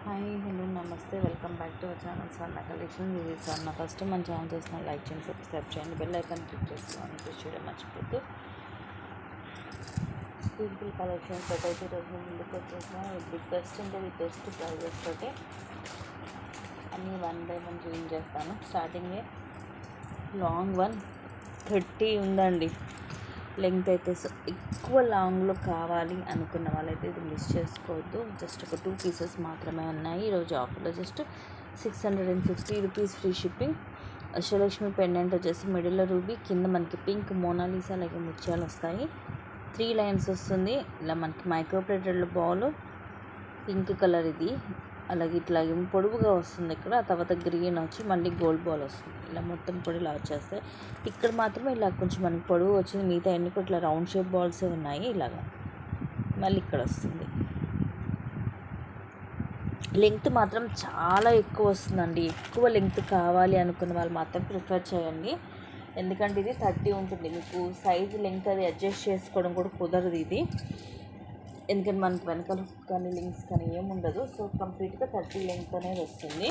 Hi hello నమస్తే welcome back to our channel Swarna collection. ఇది స్వర్ణ. First మన channel చేసిన లైక్ చేయండి, సబ్స్క్రైబ్ చేయండి, బెల్ ఐకాన్ క్లిక్ చేసుకోండి, ప్రెస్ చేయడం మర్చిపోద్దు. బ్యూటిఫుల్ కలెక్షన్స్ అయితే ఈరోజు ముందుకు వచ్చేసిన బిగ్ బెస్ట్ అంటే ది బెస్ట్ ప్రైజెస్ తోటి అన్నీ 1 by 1 రివీల్ చేస్తాను. స్టార్టింగే లాంగ్ 130 ఉందండి. లెంగ్త్ అయితే ఎక్కువ లాంగ్లో కావాలి అనుకున్న వాళ్ళైతే ఇది మిస్ చేసుకోవద్దు. జస్ట్ ఒక 2 పీసెస్ మాత్రమే ఉన్నాయి ఈరోజు ఆఫర్లో. Just 650 rupees free shipping. Ashtalakshmi pendant వచ్చేసి మిడిల్లో రూబీ, కింద మనకి పింక్ మోనాలిసా అలాగే ముత్యాలు వస్తాయి. 3 లైన్స్ వస్తుంది. ఇలా మనకి micro plated ball pink colour ఇది, అలాగే ఇట్లాగే పొడవుగా వస్తుంది. ఇక్కడ తర్వాత గ్రీన్ వచ్చి మళ్ళీ గోల్డ్ బాల్ వస్తుంది. ఇలా మొత్తం కూడా ఇలా వచ్చేస్తాయి. ఇక్కడ మాత్రమే ఇలా కొంచెం మనకి పొడవు వచ్చింది, మిగతా అన్ని కూడా ఇట్లా రౌండ్ షేప్ బాల్సే ఉన్నాయి. ఇలాగా మళ్ళీ ఇక్కడ వస్తుంది. లెంగ్త్ మాత్రం చాలా ఎక్కువ వస్తుందండి. ఎక్కువ లెంగ్త్ కావాలి అనుకున్న వాళ్ళు మాత్రం ప్రిఫర్ చేయండి, ఎందుకంటే ఇది 30 ఉంటుంది. మీకు సైజు లెంగ్త్ అది అడ్జస్ట్ చేసుకోవడం కూడా కుదరదు ఇది, ఎందుకంటే మనకి వెనకాల కానీ లింక్స్ కానీ ఏముండదు. సో కంప్లీట్గా 30 లెంగ్త్ అనేది వస్తుంది.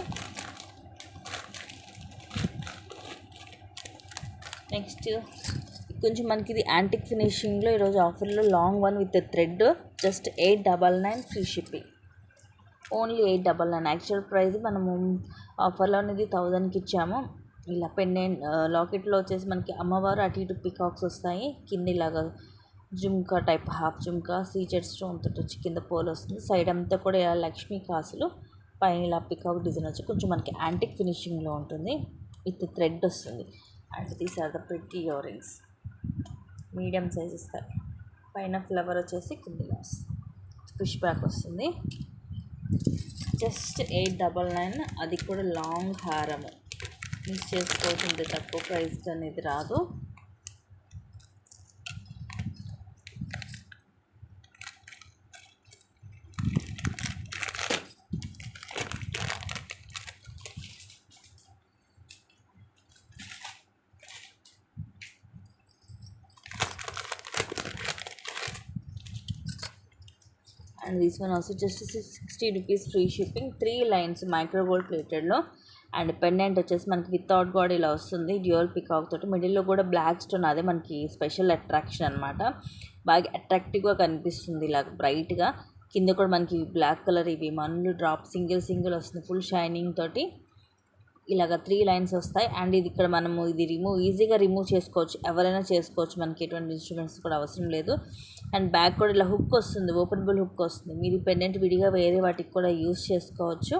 నెక్స్ట్ కొంచెం మనకి ఇది యాంటిక్ ఫినిషింగ్లో ఈరోజు ఆఫర్లో long 1 with thread just 899 free shipping. Only 899. Actual price మనము ఆఫర్లో అనేది 1000కి ఇచ్చాము. ఇలా పెండెంట్ లాకెట్లో వచ్చేసి మనకి అమ్మవారు అటు ఇటు పికాక్స్ వస్తాయి. కింద ఇలాగా jhumka type half jhumka CZ stone తోటి వచ్చి కింద పోల్ వస్తుంది. సైడ్ అంతా కూడా ఇలా లక్ష్మీ కాసులు, పైన ఇలా పికాక్ డిజైన్ వచ్చి కొంచెం మనకి యాంటిక్ ఫినిషింగ్లో ఉంటుంది. విత్ థ్రెడ్ వస్తుంది. And these are the pretty earrings. Medium size ఇస్తారు. పైన ఫ్లవర్ వచ్చేసి కింద ఫిష్ బ్యాక్ వస్తుంది. జస్ట్ 899. అది కూడా లాంగ్ హారము. మిస్ చేసుకోవాల్సింది, తక్కువ ప్రైస్ అనేది రాదు. And this one also just 60 rupees free shipping. 3 lines micro gold ప్లేటెడ్లో. అండ్ పెండెంట్ వచ్చేసి మనకి వితౌట్ గాడ్ ఇలా వస్తుంది, డ్యూయల్ పికాక్ తోటి. మిడిల్లో కూడా బ్లాక్ స్టోన్, అదే మనకి స్పెషల్ అట్రాక్షన్ అనమాట. బాగా అట్రాక్టివ్గా కనిపిస్తుంది ఇలా బ్రైట్గా. కింద కూడా మనకి బ్లాక్ కలర్ ఇవి మన్లు డ్రాప్ సింగిల్ వస్తుంది, ఫుల్ షైనింగ్ తోటి. ఇలాగ 3 లైన్స్ వస్తాయి. అండ్ ఇది ఇక్కడ మనము ఇది ఈజీగా రిమూవ్ చేసుకోవచ్చు, ఎవరైనా చేసుకోవచ్చు, మనకి ఎటువంటి ఇన్స్ట్రుమెంట్స్ కూడా అవసరం లేదు. అండ్ బ్యాక్ కూడా ఇలా హుక్ వస్తుంది, ఓపెనబుల్ హుక్ వస్తుంది. మీరు పెండెంట్ విడిగా వేరే వాటికి కూడా యూస్ చేసుకోవచ్చు.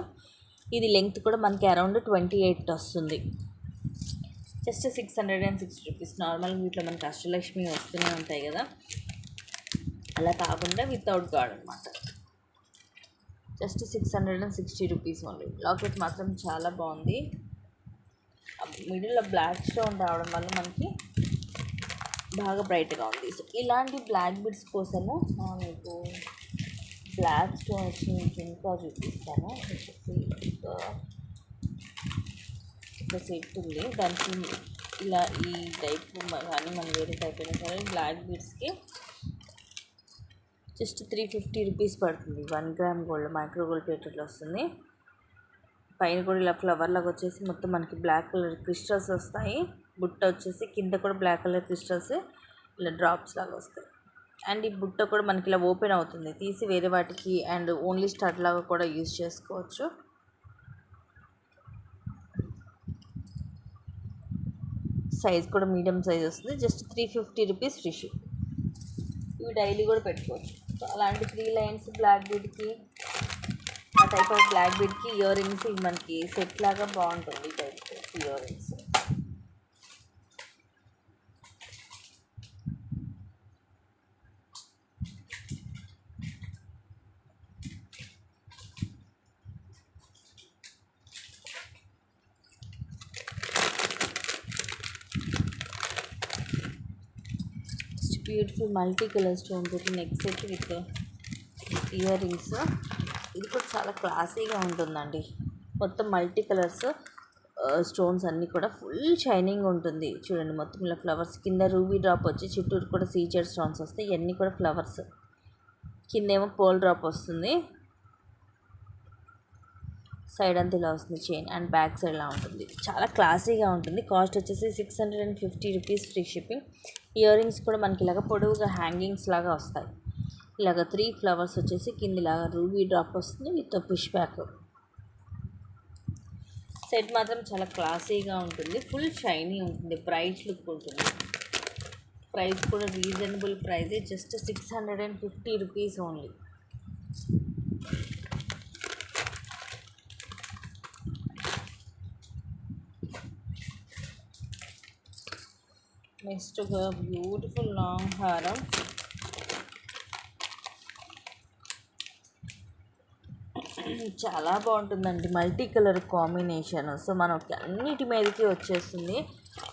ఇది లెంగ్త్ కూడా మనకి అరౌండ్ 28 వస్తుంది. Just 660 rupees. నార్మల్గా వీటిలో మనకి అష్టలక్ష్మి వస్తూనే ఉంటాయి కదా, అలా కాకుండా వితౌట్ గాడ్ అనమాట. Just 660 rupees only. లాకెట్ మాత్రం చాలా బాగుంది. మిడిల్లో బ్లాక్ స్టోన్ రావడం వల్ల మనకి బాగా బ్రైట్గా ఉంది. సో ఇలాంటి బ్లాక్ బిడ్స్ కోసము మీకు బ్లాక్ స్టోన్ వచ్చి ఇంకా చూపిస్తాను. ఒక సెట్ ఉంది, దానికి ఇలా ఈ టైప్ కానీ మనం వేరే టైప్ అయినా సరే బ్లాక్ బిడ్స్కి జస్ట్ 350 రూపీస్ పడుతుంది. 1 గ్రామ్ గోల్డ్ మైక్రో గోల్డ్ ప్లేటెడ్లో వస్తుంది. పైన కూడా ఇలా ఫ్లవర్ లాగా వచ్చేసి మొత్తం మనకి బ్లాక్ కలర్ క్రిస్టల్స్ వస్తాయి. బుట్ట వచ్చేసి కింద కూడా బ్లాక్ కలర్ క్రిస్టల్స్ ఇలా డ్రాప్స్ లాగా వస్తాయి. అండ్ ఈ బుట్ట కూడా మనకి ఇలా ఓపెన్ అవుతుంది, తీసి వేరే వాటికి అండ్ ఓన్లీ స్టడ్ లాగా కూడా యూజ్ చేసుకోవచ్చు. సైజ్ కూడా మీడియం సైజ్ వస్తుంది. Just 350 rupees free ship. ఇవి డైలీ కూడా పెట్టుకోవచ్చు. సో అలాంటి 3 లైన్స్ బ్లాక్ బీడ్కి, ఆ టైప్ ఆఫ్ బ్లాక్ బీడ్కి ఇయర్ రింగ్స్ ఇవి మనకి సెట్ లాగా బాగుంటుంది. ఈ type earrings beautiful multi colour stone తోటి neck set with earrings. ఇది కూడా చాలా క్లాసీగా ఉంటుందండి. మొత్తం మల్టీ కలర్స్ స్టోన్స్ అన్నీ కూడా ఫుల్ షైనింగ్ ఉంటుంది. చూడండి మొత్తం ఇలా ఫ్లవర్స్, కింద రూబీ డ్రాప్ వచ్చి చుట్టూరు కూడా సీజెడ్ స్టోన్స్ వస్తాయి. ఇవన్నీ కూడా ఫ్లవర్స్, కిందేమో పోల్ డ్రాప్ వస్తుంది. సైడ్ అంతా ఇలా వస్తుంది చైన్ అండ్ బ్యాక్ సైడ్ ఇలా ఉంటుంది. చాలా క్లాసీగా ఉంటుంది. కాస్ట్ వచ్చేసి 650 rupees free shipping. Ear rings కూడా మనకి ఇలాగ పొడవుగా హ్యాంగింగ్స్ లాగా వస్తాయి. ఇలాగ 3 ఫ్లవర్స్ వచ్చేసి కిందిలాగా రూబీ డ్రాప్ వస్తుంది విత్ పుష్ బ్యాక్. సెట్ మాత్రం చాలా క్లాసీగా ఉంటుంది. ఫుల్ షైనీ ఉంటుంది. బ్రైట్ లుక్ ఉంటుంది. ప్రైస్ కూడా రీజనబుల్ ప్రైజే. Just 650 rupees only. నెక్స్ట్ ఒక బ్యూటిఫుల్ లాంగ్ హారం. చాలా బాగుంటుందండి. Multi colour combination. సో మనకి అన్నిటి మీదకి వచ్చేస్తుంది.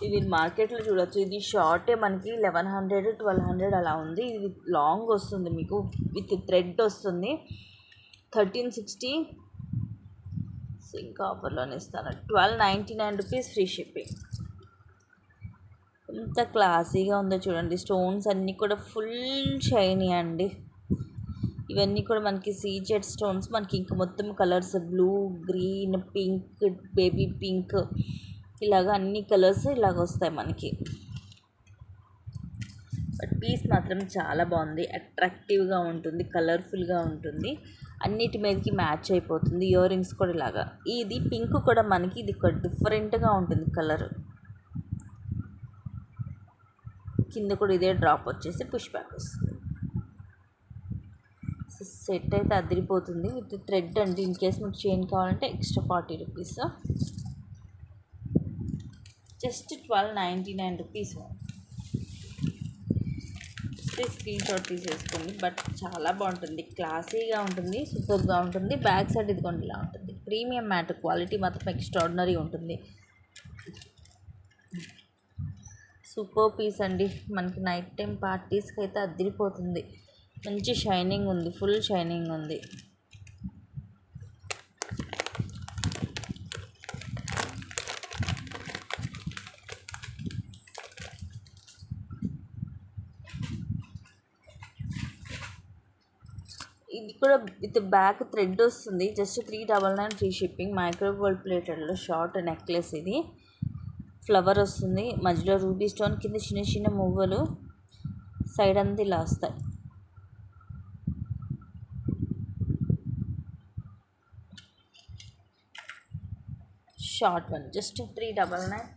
ఇది మార్కెట్లో చూడొచ్చు. ఇది షార్టే మనకి 1100 1200 అలా ఉంది. ఇది లాంగ్ వస్తుంది మీకు విత్ థ్రెడ్ వస్తుంది. 1360 ఇంకా ఆఫర్లోనే ఇస్తాను. 1299 రూపీస్ ఫ్రీ షిప్పింగ్. ఎంత క్లాసీగా ఉందో చూడండి. స్టోన్స్ అన్నీ కూడా ఫుల్ షైనీ అండి. ఇవన్నీ కూడా మనకి సీజెడ్ స్టోన్స్. మనకి ఇంకా మొత్తం colours blue, green, pink, baby pink ఇలాగ అన్ని కలర్స్ ఇలాగ వస్తాయి మనకి. బట్ పీస్ మాత్రం చాలా బాగుంది. అట్రాక్టివ్గా ఉంటుంది, కలర్ఫుల్గా ఉంటుంది, అన్నిటి మీదకి మ్యాచ్ అయిపోతుంది. ఇయర్ రింగ్స్ కూడా ఇలాగా. ఇది పింక్ కూడా మనకి ఇది డిఫరెంట్గా ఉంటుంది కలర్. కింద కూడా ఇదే డ్రాప్ వచ్చేసి పుష్ బ్యాక్ వస్తుంది. సెట్ అయితే అదిరిపోతుంది విత్ థ్రెడ్ అండి. ఇన్ కేస్ మీకు చైన్ కావాలంటే extra 40 rupees. Just 1299 rupees. Screen shot తీసేసుకోండి. బట్ చాలా బాగుంటుంది, క్లాసీగా ఉంటుంది, సూపర్గా ఉంటుంది. బ్యాక్ సైడ్ ఇదిగోండి ఇలా ఉంటుంది. Premium matte. క్వాలిటీ మాత్రం ఎక్స్ట్రాడినరీ ఉంటుంది. సూపర్ పీస్ అండి. మనకి నైట్ టైం పార్టీస్కి అయితే అదిరిపోతుంది. మంచి షైనింగ్ ఉంది, ఫుల్ షైనింగ్ ఉంది. ఇది కూడా విత్ బ్యాక్ థ్రెడ్ వస్తుంది. Just 399 free shipping. Micro gold ప్లేటెడ్లో షార్ట్ నెక్లెస్. ఇది ఫ్లవర్ వస్తుంది, మధ్యలో రూబీ స్టోన్, కింద చిన్న చిన్న మువ్వలు, సైడ్ అంతా ఇలా వస్తాయి. Short one just 399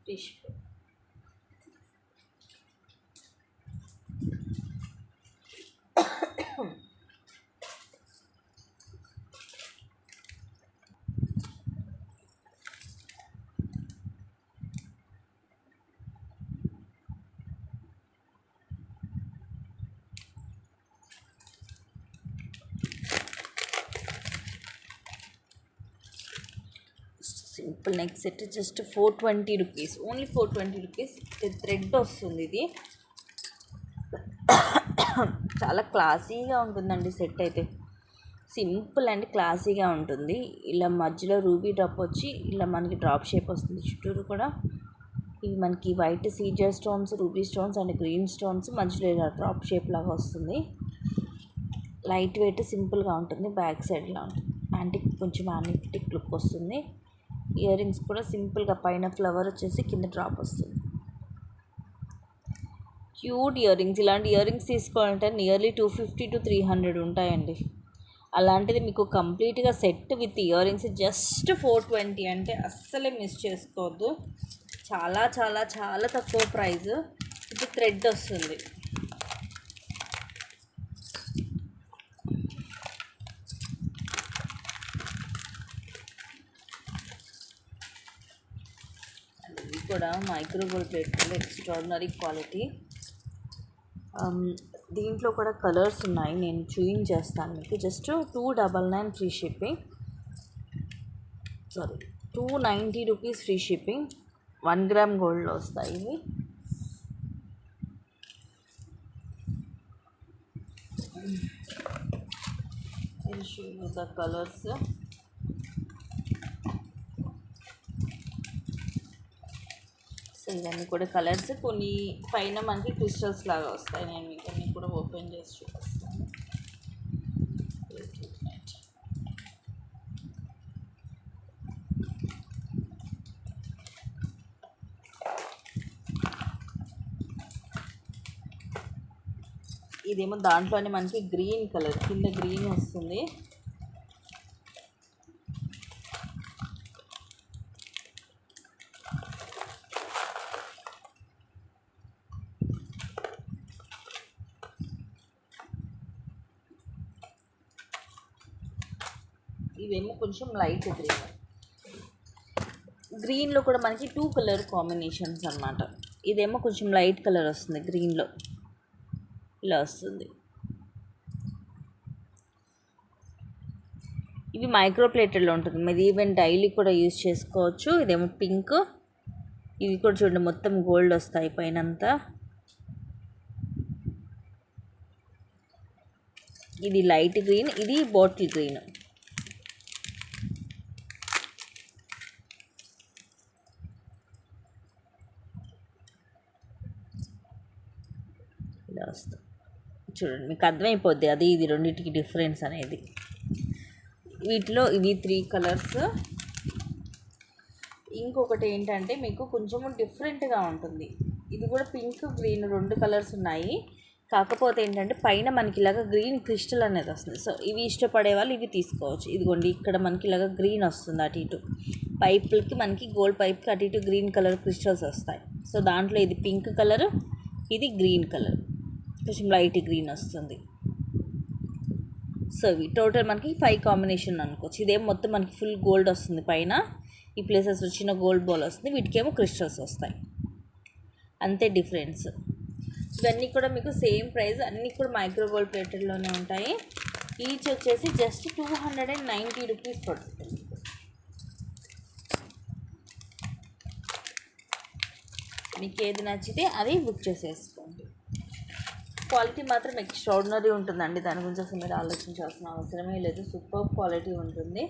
free shipping. Simple neck set just 420 rupees. Only 420 rupees. Thread వస్తుంది. ఇది చాలా క్లాసీగా ఉంటుందండి. సెట్ అయితే సింపుల్ అండ్ క్లాసీగా ఉంటుంది. ఇలా మధ్యలో రూబీ డ్రాప్ వచ్చి ఇలా మనకి డ్రాప్ షేప్ వస్తుంది. చుట్టూరు కూడా ఇవి మనకి white Caesar stones, ruby stones and green stones, మధ్యలో ఇలా డ్రాప్ షేప్ లాగా వస్తుంది. లైట్ వెయిట్, సింపుల్గా ఉంటుంది. బ్యాక్ సైడ్ ఇలా ఉంటుంది. యాంటిక్, కొంచెం యాంటిక్ లుక్ వస్తుంది. ఇయర్ రింగ్స్ కూడా సింపుల్గా పైన ఫ్లవర్ వచ్చేసి కింద డ్రాప్ వస్తుంది. Cute ear rings. ఇలాంటి ఇయర్ రింగ్స్ తీసుకోవాలంటే నియర్లీ 250 to 300 ఉంటాయండి. అలాంటిది మీకు కంప్లీట్గా set with ear rings just 420 అంటే అస్సలే మిస్ చేసుకోవద్దు. చాలా చాలా చాలా తక్కువ ప్రైస్. ఇది థ్రెడ్ వస్తుంది. ఇది కూడా micro gold plate, extraordinary quality. దీంట్లో కూడా కలర్స్ ఉన్నాయి, నేను చూపించేస్తాను మీకు. Just 299 free shipping. 290 rupees free shipping. 1 gram గోల్డ్లో వస్తాయి ఇవి. The colours. సో ఇవన్నీ కూడా కలర్స్. కొన్ని పైన మనకి క్రిస్టల్స్ లాగా వస్తాయి. నేను మీకు అన్నీ కూడా ఓపెన్ చేసి చూపిస్తాను. ఇదేమో దాంట్లోనే మనకి గ్రీన్ కలర్, కింద గ్రీన్ వస్తుంది. ఇవేమో కొంచెం లైట్ గ్రీన్లో కూడా మనకి 2 కలర్ కాంబినేషన్స్ అన్నమాట. ఇదేమో కొంచెం లైట్ కలర్ వస్తుంది, గ్రీన్లో ఇలా వస్తుంది. ఇవి మైక్రో ప్లేటెడ్లో ఉంటుంది, మీరు ఈవెన్ డైలీ కూడా యూజ్ చేసుకోవచ్చు. ఇదేమో పింక్, ఇవి కూడా చూడండి మొత్తం గోల్డ్ వస్తాయి పైనంతా. ఇది లైట్ గ్రీన్, ఇది బాటిల్ గ్రీన్. ఇలా వస్తుంది చూడండి, మీకు అర్థమైపోద్ది అది ఇది రెండింటికి డిఫరెన్స్ అనేది. వీటిలో ఇవి 3 కలర్స్. ఇంకొకటి ఏంటంటే మీకు కొంచెము డిఫరెంట్గా ఉంటుంది. ఇది కూడా పింక్ గ్రీన్ 2 కలర్స్ ఉన్నాయి. కాకపోతే ఏంటంటే పైన మనకి ఇలాగ గ్రీన్ క్రిస్టల్ అనేది వస్తుంది. సో ఇవి ఇష్టపడే వాళ్ళు ఇవి తీసుకోవచ్చు. ఇదిగోండి ఇక్కడ మనకి ఇలాగ గ్రీన్ వస్తుంది, అటు ఇటు పైపులకి మనకి గోల్డ్ పైప్కి అటు ఇటు గ్రీన్ కలర్ క్రిస్టల్స్ వస్తాయి. సో దాంట్లో ఇది పింక్ కలర్, ఇది గ్రీన్ కలర్, కొంచెం లైట్ గ్రీన్ వస్తుంది. సో ఇవి టోటల్ మనకి 5 కాంబినేషన్ అనుకోవచ్చు. ఇదేం మొత్తం మనకి ఫుల్ గోల్డ్ వస్తుంది, పైన ఈ ప్లేసెస్ చిన్న గోల్డ్ బాల్ వస్తుంది, వీటికేమో క్రిస్టల్స్ వస్తాయి, అంతే డిఫరెన్స్. ఇవన్నీ కూడా మీకు సేమ్ ప్రైస్, అన్నీ కూడా మైక్రో గోల్డ్ ప్లేటెడ్లోనే ఉంటాయి. ఈచ్ వచ్చేసి జస్ట్ 290 రూపీస్ పడుతుంది. మీకు ఏది నచ్చితే అది బుక్ చేసేసుకోండి. క్వాలిటీ మాత్రం ఎక్స్ట్రాడినరీ ఉంటుందండి, దాని గురించి అసలు మీరు ఆలోచించాల్సిన అవసరమే లేదు. సూపర్ క్వాలిటీ ఉంటుంది.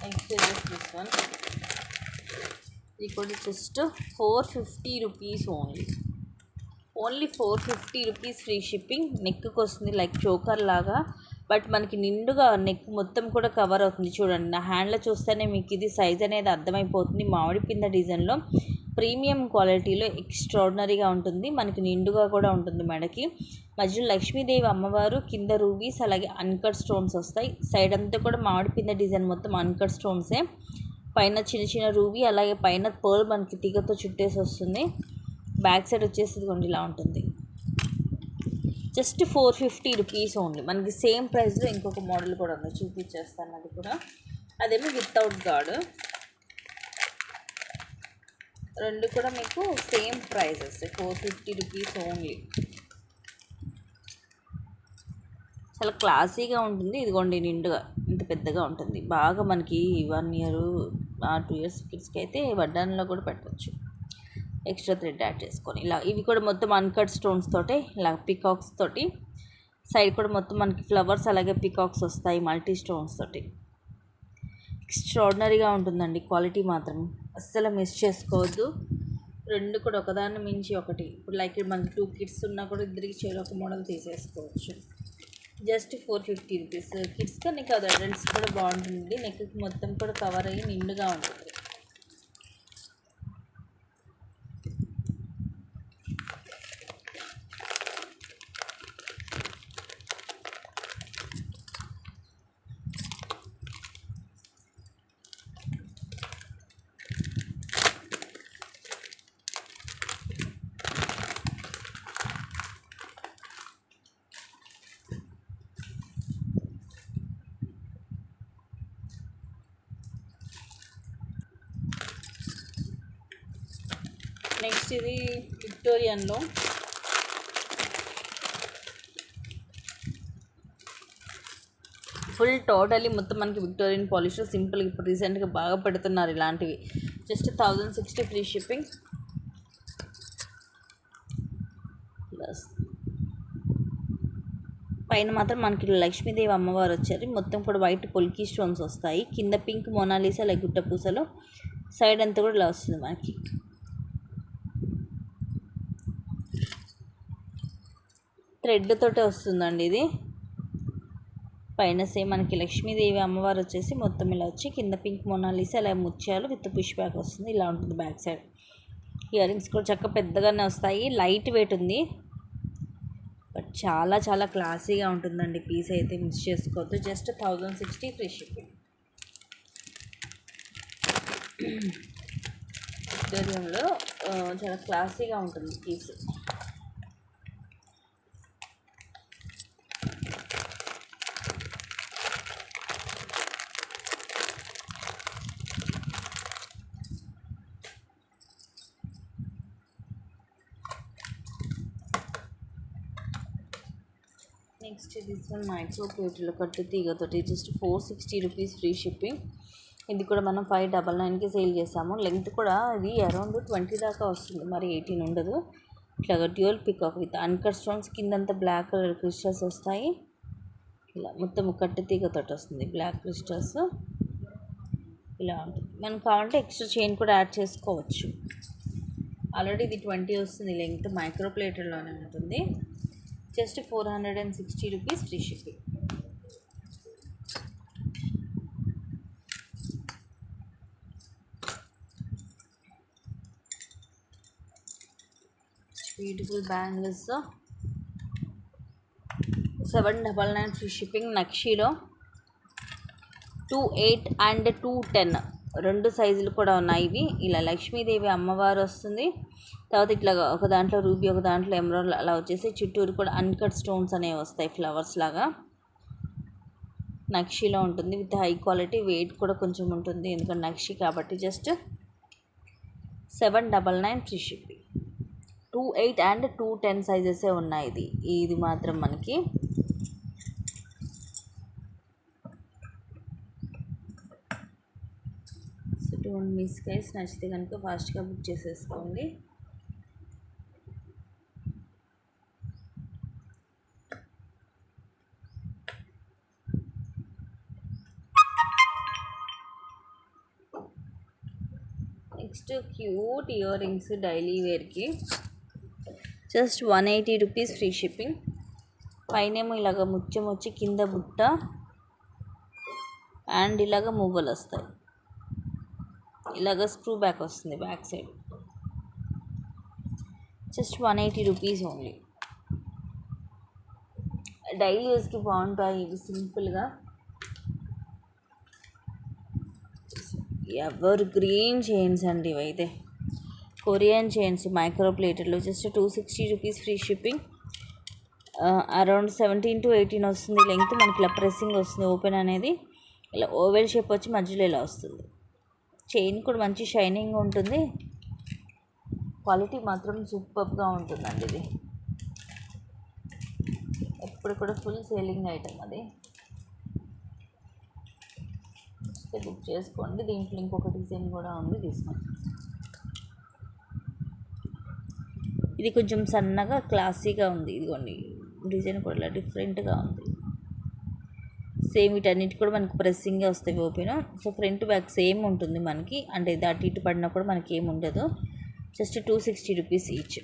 నెక్స్ట్ దిస్ వన్, ఇది కూడా just 450 rupees only 450 rupees free shipping. నెక్కి వస్తుంది లైక్ చోకర్ లాగా, బట్ మనకి నిండుగా నెక్ మొత్తం కూడా కవర్ అవుతుంది. చూడండి నా హ్యాండ్లో చూస్తేనే మీకు ఇది సైజ్ అనేది అర్థమైపోతుంది. మామిడి పింద డిజైన్లో ప్రీమియం క్వాలిటీలో ఎక్స్ట్రాడినరీగా ఉంటుంది. మనకి నిండుగా కూడా ఉంటుంది. మెడకి మధ్యలో లక్ష్మీదేవి అమ్మవారు, కింద రూబీస్, అలాగే అన్కట్ స్టోన్స్ వస్తాయి. సైడ్ అంతా కూడా మామిడి పింద డిజైన్ మొత్తం అన్కట్ స్టోన్సే. పైన చిన్న చిన్న రూబీ, అలాగే పైన పర్ల్ మనకి తీగతో చుట్టేసి వస్తుంది. బ్యాక్ సైడ్ వచ్చేసి ఇదిగోండి ఇలా ఉంటుంది. Just 450 rupees only. మనకి సేమ్ ప్రైస్లో ఇంకొక మోడల్ కూడా ఉంది, చూపించేస్తాను అది కూడా. అదేమో వితౌట్ గార్డ్. రెండు కూడా మీకు సేమ్ ప్రైస్ వస్తాయి, 450 రూపీస్ ఓన్లీ. చాలా క్లాసీగా ఉంటుంది. ఇదిగోండి నిండుగా ఇంత పెద్దగా ఉంటుంది. బాగా మనకి 1 ఇయర్ 2 ఇయర్స్ కిడ్స్కి అయితే వడ్డాన్లో కూడా పెట్టవచ్చు, ఎక్స్ట్రా థ్రెడ్ యాడ్ చేసుకొని. ఇలా ఇవి కూడా మొత్తం అన్కట్ స్టోన్స్ తోటి, ఇలా పికాక్స్ తోటి, సైడ్ కూడా మొత్తం మనకి ఫ్లవర్స్ అలాగే పికాక్స్ వస్తాయి మల్టీ స్టోన్స్ తోటి. ఎక్స్ట్రాడినరీగా ఉంటుందండి క్వాలిటీ మాత్రం, అస్సలు మిస్ చేసుకోవద్దు. రెండు కూడా ఒకదాన్ని మించి ఒకటి. ఇప్పుడు లైక్ మనకి 2 కిడ్స్ ఉన్నా కూడా ఇద్దరికి చేరు ఒక మోడల్ తీసేసుకోవచ్చు. Just 450 rupees. కిడ్స్ కానీ కాదు, అడల్ట్స్ కూడా బాగుంటుంది. నెక్కి మొత్తం కూడా కవర్ అయ్యి నిండుగా ఉంటుంది. నెక్స్ట్ ఇది విక్టోరియన్లో ఫుల్ టోటలీ మొత్తం మనకి విక్టోరియన్ పాలిష్ సింపుల్. ఇప్పుడు రీసెంట్గా బాగా పెడుతున్నారు ఇలాంటివి. Just 1060 free shipping. ప్లస్ పైన మాత్రం మనకి లక్ష్మీదేవి అమ్మవారు వచ్చారు. మొత్తం కూడా వైట్ పొల్కీ స్టోన్స్ వస్తాయి. కింద పింక్ మొనాలిసా లైక్ గుట్ట పూసలో, సైడ్ అంతా కూడా ఇలా వస్తుంది మనకి. థ్రెడ్ తోటే వస్తుందండి ఇది. పైన సేమ్ మనకి లక్ష్మీదేవి అమ్మవారు వచ్చేసి మొత్తం ఇలా వచ్చి కింద పింక్ మొనాలిసా అలా ముత్యాలు విత్ పుష్ బ్యాక్ వస్తుంది. ఇలా ఉంటుంది బ్యాక్ సైడ్. ఇయర్ రింగ్స్ కూడా చక్కగా పెద్దగానే వస్తాయి. లైట్ వెయిట్ ఉంది, బట్ చాలా చాలా క్లాసీగా ఉంటుందండి. పీస్ అయితే మిస్ చేసుకోవద్దు. Just 1060 free shipping. విక్టోరియంలో చాలా క్లాసీగా ఉంటుంది piece. Next this one micro ప్లేట్లో కట్టు తీగతోటి జస్ట్ 460 రూపీస్ ఫ్రీ షిప్పింగ్. ఇది కూడా మనం 599కి సేల్ చేసాము. లెంగ్త్ కూడా ఇది అరౌండ్ 20 దాకా వస్తుంది, మరి 18 ఉండదు. ఇట్లాగా dual peacock with uncut stones, కిందంతా బ్లాక్ కలర్ క్రిస్టల్స్ వస్తాయి. ఇలా మొత్తం కట్టు తీగతోటి వస్తుంది బ్లాక్ క్రిస్టల్స్. ఇలా ఉంటుంది. మనకు కావాలంటే ఎక్స్ట్రా చైన్ కూడా యాడ్ చేసుకోవచ్చు. ఆల్రెడీ ఇది 20 వస్తుంది లెంగ్త్. మైక్రో ప్లేటర్లోనే ఉంటుంది. Just 460 rupees free shipping. Beautiful bangles 799 free shipping. నక్షీలో 2.8 అండ్ 2.10 రెండు సైజులు కూడా ఉన్నాయి ఇవి. ఇలా లక్ష్మీదేవి అమ్మవారు వస్తుంది. తర్వాత ఇట్లా ఒక దాంట్లో రూబీ, ఒక దాంట్లో ఎమరాల్డ్ అలా వచ్చేసి చుట్టూరు కూడా అన్కట్ స్టోన్స్ అనేవి వస్తాయి ఫ్లవర్స్ లాగా. నక్షీలో ఉంటుంది విత్ హై క్వాలిటీ. వెయిట్ కూడా కొంచెం ఉంటుంది ఎందుకంటే నక్షి కాబట్టి. Just 799 free shipping. 2.8 అండ్ 2.10 సైజెసే ఉన్నాయి. ఇది మాత్రం మనకి డోంట్ మిస్ గైస్. నచ్చితే కనుక ఫాస్ట్గా బుక్ చేసేసుకోండి. Next cute ear rings daily వేర్కి జస్ట్ 180 రూపీస్ ఫ్రీ షిప్పింగ్. పైనేమో ఇలాగ ముత్యం వచ్చి కింద బుట్ట అండ్ ఇలాగ మువ్వలు వస్తాయి. ఇలాగ స్క్రూ బ్యాక్ వస్తుంది back side. Just 180 rupees only. Daily యూస్కి బాగుంటాయి ఇవి సింపుల్గా. ఎవర్ గ్రీన్ చైన్స్ అండి ఇవైతే. కొరియన్ చైన్స్ మైక్రో ప్లేటర్లో just 260 rupees free shipping. Around 17 to 18 వస్తుంది లెంగ్త్. మనకి ఇలా ప్రెస్సింగ్ వస్తుంది. ఓపెన్ అనేది ఇలా ఓవెల్ షేప్ వచ్చి మధ్యలో ఇలా వస్తుంది. చైన్ కూడా మంచి షైనింగ్ ఉంటుంది. క్వాలిటీ మాత్రం సూపర్గా ఉంటుందండి ఇది. ఎప్పుడు కూడా ఫుల్ సేలింగ్ ఐటమ్ అది. బుక్ చేసుకోండి. దీంట్లో ఇంకొక డిజైన్ కూడా ఉంది తీసుకోండి. ఇది కొంచెం సన్నగా క్లాసీగా ఉంది. ఇదిగోండి డిజైన్ కూడా ఇలా డిఫరెంట్గా ఉంది. సేమ్ వీటన్నిటి కూడా మనకి ప్రెస్సింగ్గా వస్తాయి open. So front back same ఉంటుంది మనకి. అంటే ఇది అటు ఇటు పడినా కూడా మనకి ఏమి ఉండదు. Just 260 rupees each.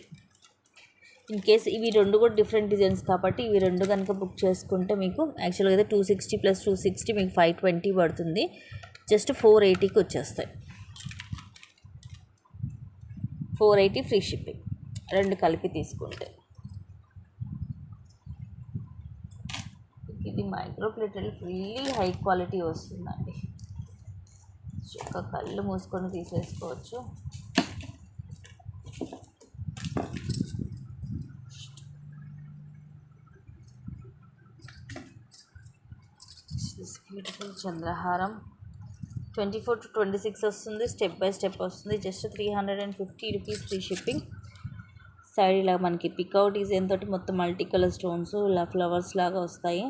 In case ఇవి రెండు కూడా డిఫరెంట్ డిజైన్స్ కాబట్టి ఇవి రెండు కనుక బుక్ చేసుకుంటే మీకు యాక్చువల్గా అయితే 260 + 260 మీకు 520 పడుతుంది. జస్ట్ 480కి వచ్చేస్తాయి. 480 ఫ్రీ షిప్పింగ్ రెండు కలిపి తీసుకుంటే. ఇది micro plated fully high quality వస్తుందండి. ఒక కళ్ళు మూసుకొని తీసేసుకోవచ్చు. బ్యూటిఫుల్ చంద్రహారం 24 to 26 వస్తుంది. స్టెప్ బై స్టెప్ వస్తుంది. Just 350 rupees free shipping. Side ఇలా మనకి పికౌట్ డిజైన్ తోటి మొత్తం మల్టీ కలర్ స్టోన్స్ ఇలా ఫ్లవర్స్ లాగా వస్తాయి.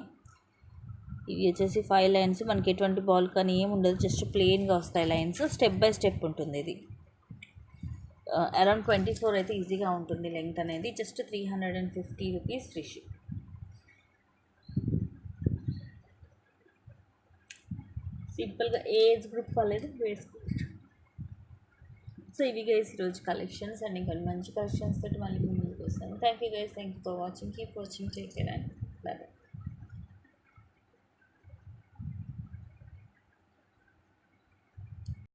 ఇవి వచ్చేసి 5 లైన్స్. మనకి ఎటువంటి బాల్ కానీ ఏమి ఉండదు. జస్ట్ ప్లెయిన్గా వస్తాయి లైన్స్. స్టెప్ బై స్టెప్ ఉంటుంది ఇది. అరౌండ్ 24 అయితే ఈజీగా ఉంటుంది లెంగ్త్ అనేది. Just 350 rupees free ship. సింపుల్గా ఏజ్ గ్రూప్ వాళ్ళైతే వేసుకోవచ్చు. సో ఇవి గైస్ ఈరోజు కలెక్షన్స్ అండ్ ఇంకా మంచి కలెక్షన్స్ తోటి మళ్ళీ ముందుకు చూపిస్తాను. Thank you guys, thank you for watching, keep watching, take care and by by.